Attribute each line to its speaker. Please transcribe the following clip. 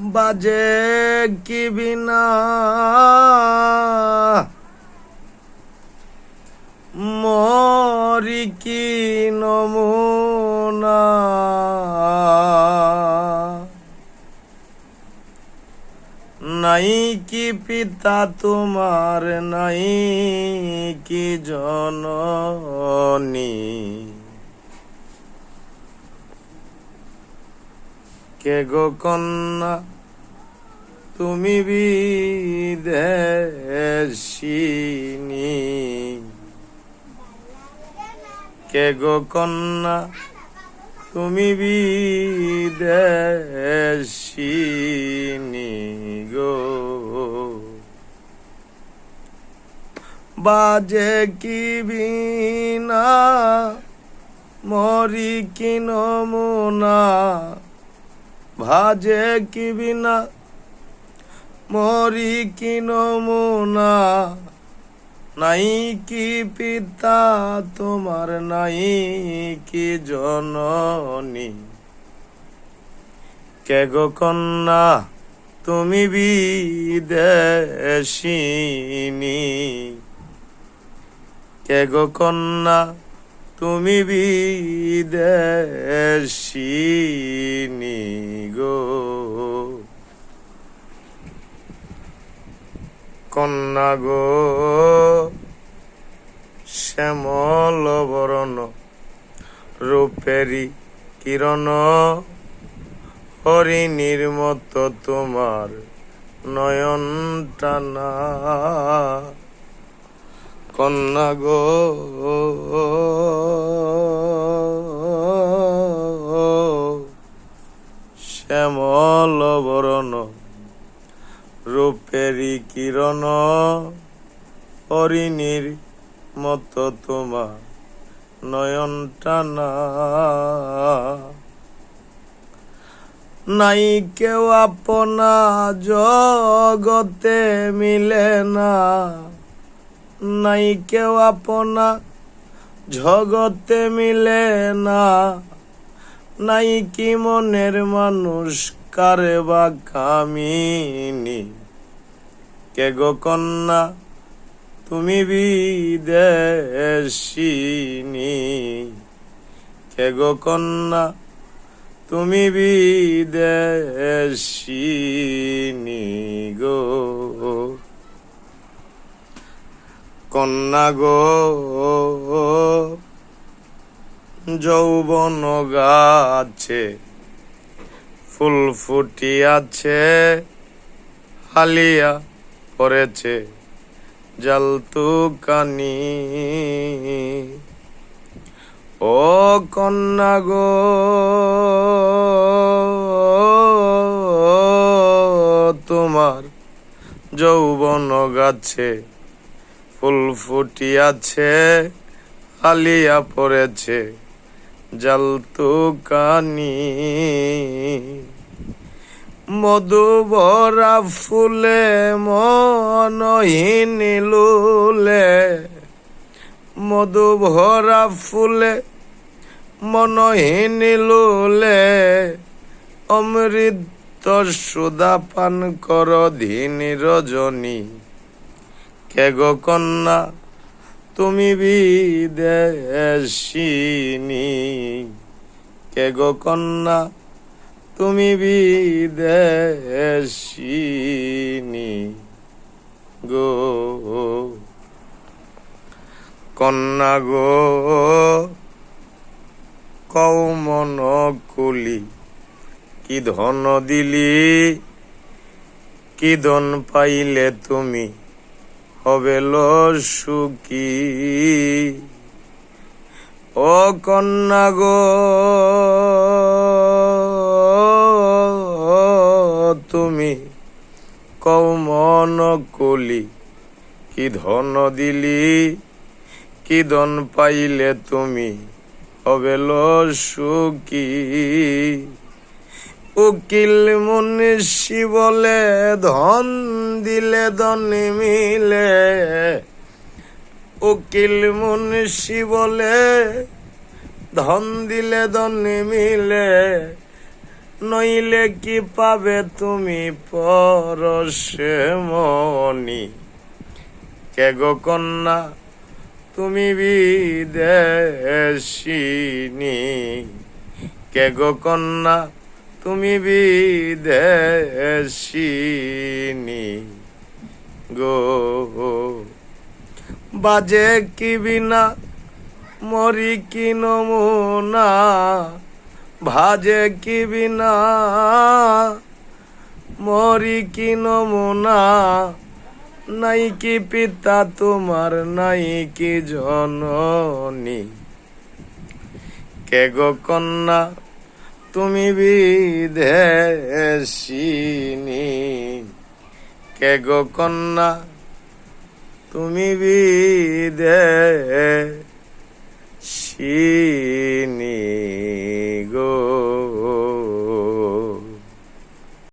Speaker 1: বাজে কি বিনা মরি কি নমুনা নাই কি পিতা তোমার নাই কি জননী কে গো কন্যা তুমি বিদেশিনী কে গো কন্যা তুমি বিদেশিনী গো বাজে কি বিনা মরি কি নমুনা ভাজে কি বিনা মরি কি নমুনা নাই কি পিতা তোমার নাই কি জননী কে গো কন্যা তুমি বিদেশিনী কে গো কন্যা তুমি বিদেশিনী গো কন্যা গো শ্যামল বরণ রূপেরি কিরণ হরিণীর মতো তোমার নয়ন টানা কন্যা গো শ্যামল বরণ রূপেরি কিরণ হরিণীর মতো তোমার নয়ন টানা নাই কেউ আপনা জগতে মিলে না নাই কেউ আপনা জগতে মিলে না নাই কি মনের মানুষ কারে বা কামিনী কে গো কন্যা তুমি বিদেশিনী কে গো কন্যা তুমি বিদেশিনী গো কন্যা গো যৌবন গাছে ফুল ফুটিয়াছে হালিয়া পড়েছে জালতুকানি ও কন্যা গো তোমার যৌবন গাছে ফুল ফুটিয়াছে হালিয়া পড়েছে জালতুকানি মধু ভরা ফুলে মনহীন লুলে মধু ভরা ফুলে মনহীন লুলে অমৃত সুধা পান কর ধীন রজনী কে গো কন্যা তুমি বিদেশিনী কে গো কন্যা তুমি বিদেশিনী গো কন্যা গো কৌমন কুলি কি ধন দিলি কি ধন পাইলে তুমি হবে সুখী ও কন্যা গো তুমি কৌমন কুলি কি ধন দিলি কি ধন পাইলে তুমি হবে সুখী উকিল মুন্সি বলে ধন দিলে ধন মিলে উকিল মুন্সি বলে ধন দিলে ধন মিলে নইলে কি পাবে তুমি পরশে মনি। কে গো কন্যা তুমি বিদেশিনী, কে গো কন্যা তুমি বিদেশিনী গো। বাজে কি বিনা মরি কি নমুনা, ভাজে কি বিনা মরি কি নমুনা। নাই কি পিতা তোমার নাই কি জননী, কে গো কন্যা তুমি বিদেশিনী, কে গো কন্যা তুমি বিদেশিনী গো।